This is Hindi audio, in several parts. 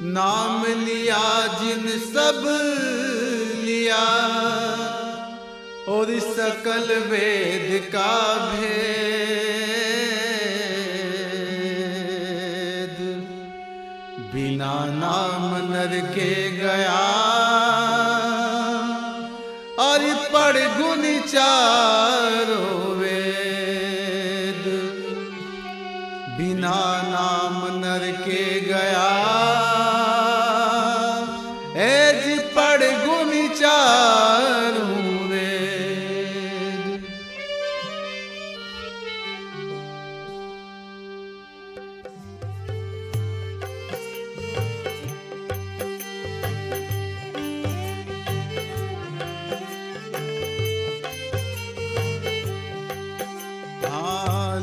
नाम लिया जिन सब लिया और सकल वेद का भेद, बिना नाम नर के गया और पढ़ गुण चारों वेद, बिना नाम नर के गया एज पढ़ गुण चारों वेद।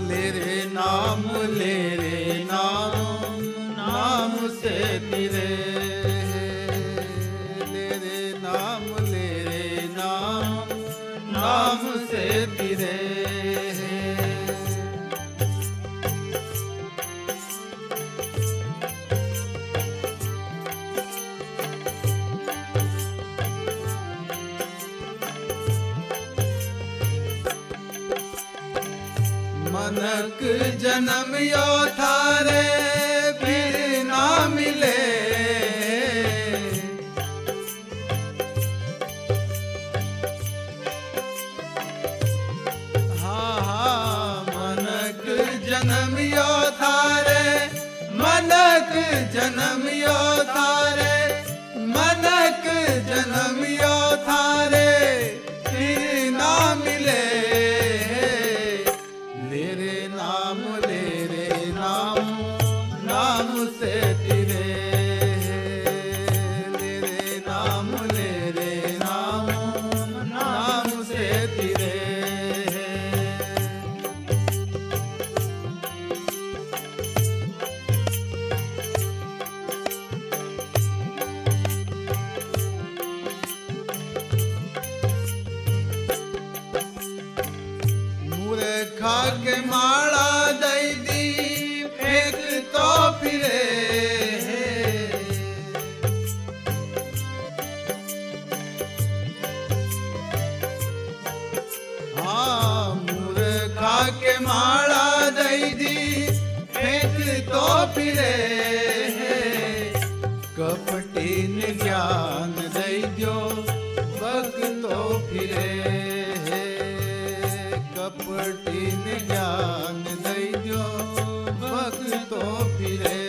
ले रे नाम, ले रे नाम, नाम से तिरे, ले रे नाम, ले रे नाम, नाम से तिरे। मनक जन्म यो थारे फिर ना मिले, हाँ मनक जन्म यो थारे, मनक जन्म यो थारे, मनक जन्म यो थारे फिर ना मिले। ले रे नाम, ले रे नाम, नाम से तिरे, ले रे नाम, ले रे नाम, नाम से तिरे। मूर्खा के माला दई दी फेंक तो फिरे, हाँ मूर्खा के माला दई दी फेंक तो फिरे, कपटी ने ज्ञान दई दो बग तो फिरे, कपटी ने ज्ञान दई दो बग तो फिरे।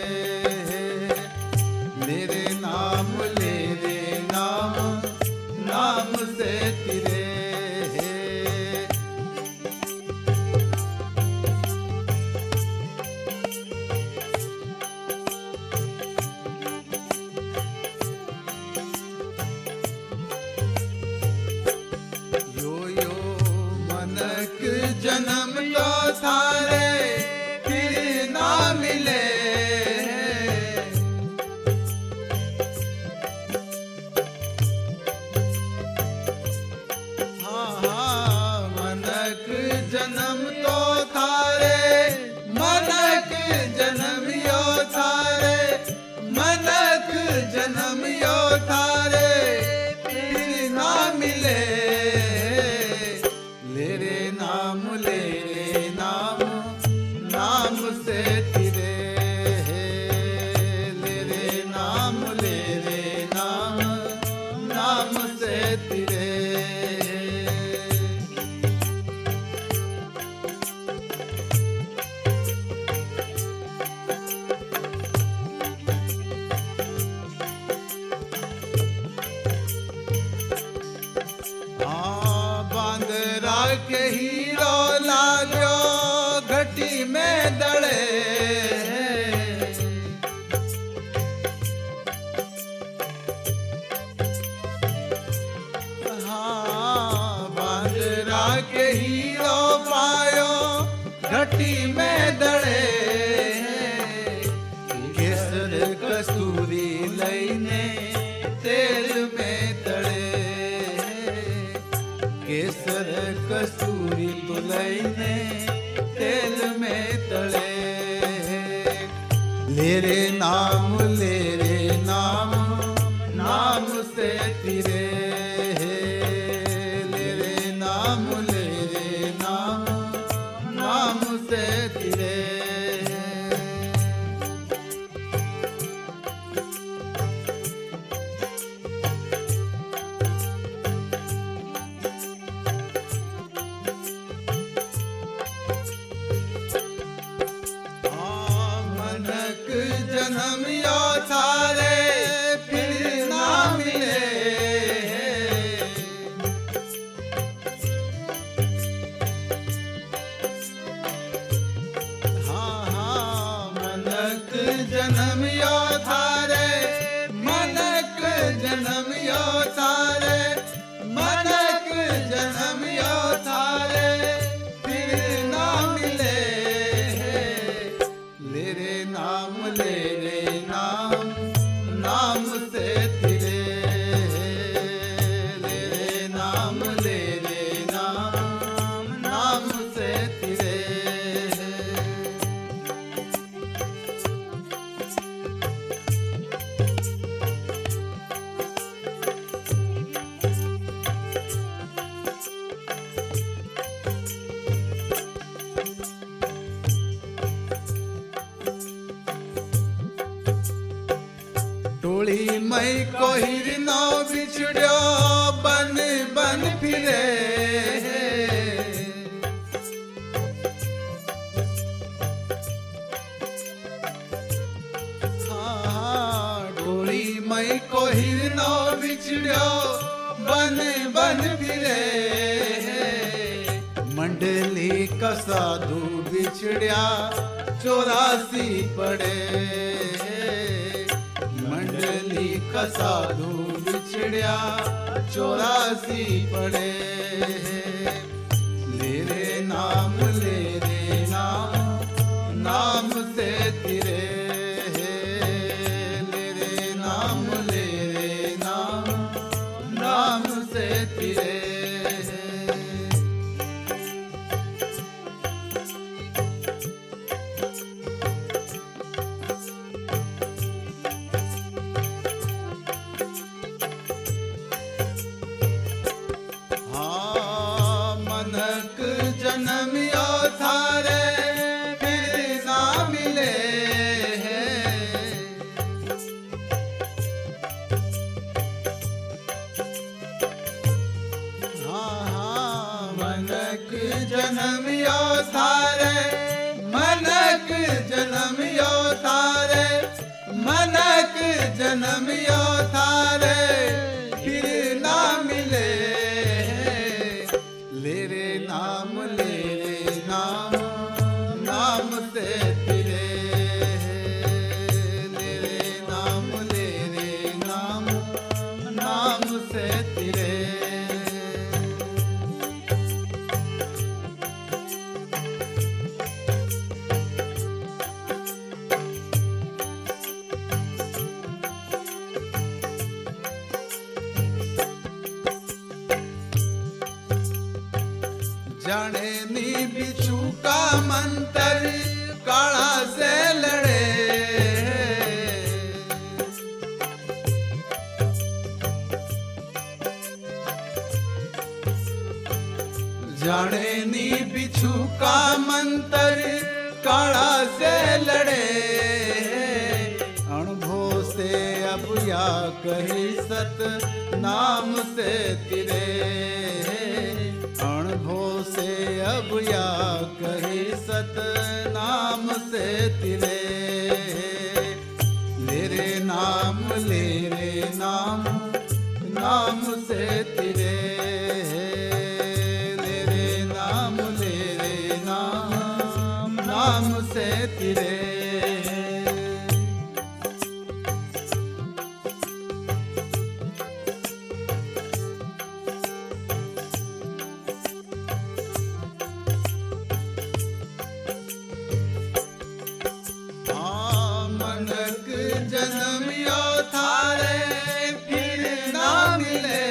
ले रे नाम, ले रे नाम, नाम से तिरे। मनक जन्म तो थारे फिर ना मिले, हाँ हाँ मनक जन्म तो थारे, मनक जन्म यो थारे, मनक जन्म यो थारे फिर ना मिले। ले रे नाम, ले रे नाम, नाम से तिरे, ले रे नाम, ले रे नाम, नाम से तिरे। बांदरा के हीरो लागो घटी में दड़े, हाँ बांदरा के हीरो पायो घटी में दड़े, केसर कसूरी लईने तेल में तड़े, केसर कसूरी तुलईने तेल में तले। ले रे नाम नाम से तिरे। ले रे नाम नाम से तिरे। जन्म यो थारे फिर ना मिले। हाँ मनक जन्म यो थारे, मनक जन्म यो थारे, मनक जन्म यो थारे फिर ना मिले। ले रे नाम नाम से तिरे। ले रे नाम नाम से तिरे। टोली मई को हिरनो बिछड़ो बन बन फिरे। हाँ टोली मई को हिरनो बिछड़ो बन बन फिरे। मंडली का साधु बिछड़िया 84 पड़े। मंडली का साधु बिछड़िया 84 पड़े। ले रे नाम नाम से तिरे। ले रे नाम नाम से तिरे। मनक जन्म यो थारे फिर ना मिले। हाँ मनक जन्म यो थारे, मनक जन्म यो थारे, मनक जन्म यो थारे फिर ना मिले। ले रे नाम नाम से तिरे। ले रे नाम नाम से तिरे। जाने नी बिच्छू का मंतर काला से लड़े। जाने नी बिच्छू का मंतर काला से लड़े। अनुभव से अब या कही सत नाम से तिरे। अनुभव से अब या कही सत नाम से तिरे। ले रे नाम नाम से तिरे। ले रे नाम नाम से तिरे। जन्म यो थारे फिर ना मिले।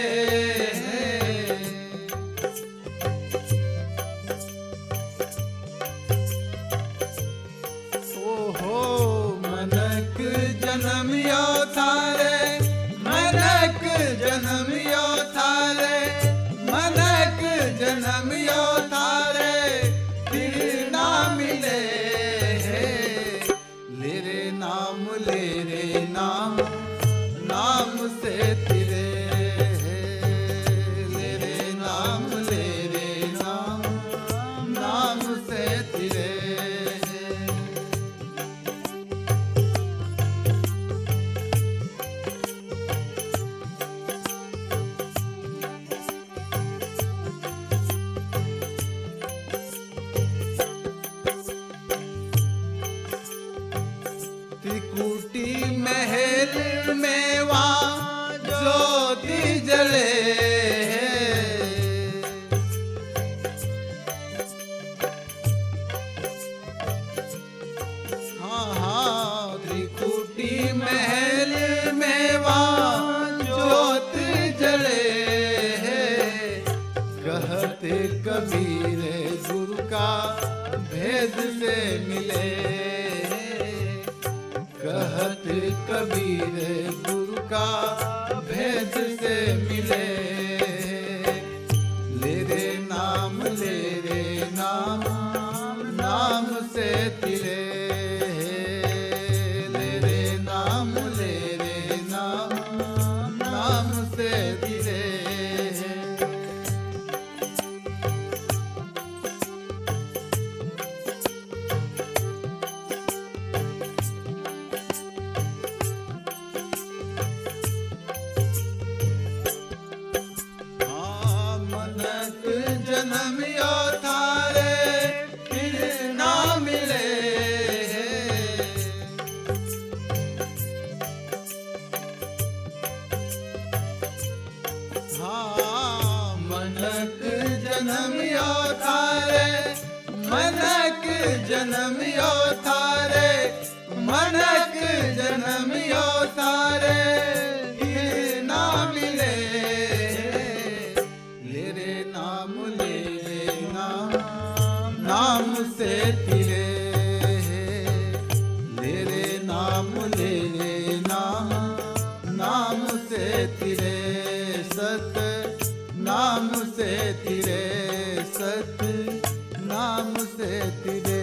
कबीर गुरु का भेद से मिले, कहत कबीर गुरु का भेद से मिले। ले रे नाम, ले रे नाम, नाम से तिरे, ले रे नाम, ले रे नाम, नाम से तिरे। जन्मियो थारे फिर ना मिले, हाँ मनक जन्मियो थारे, मनक जन्मियो थारे, मनक जन्मियो थारे फिर ना मिले। ले रे नाम, ले रे नाम, नाम से तिरे, ले रे नाम, ले रे नाम, नाम से तिरे। सत नाम से तिरे, सत नाम से तिरे।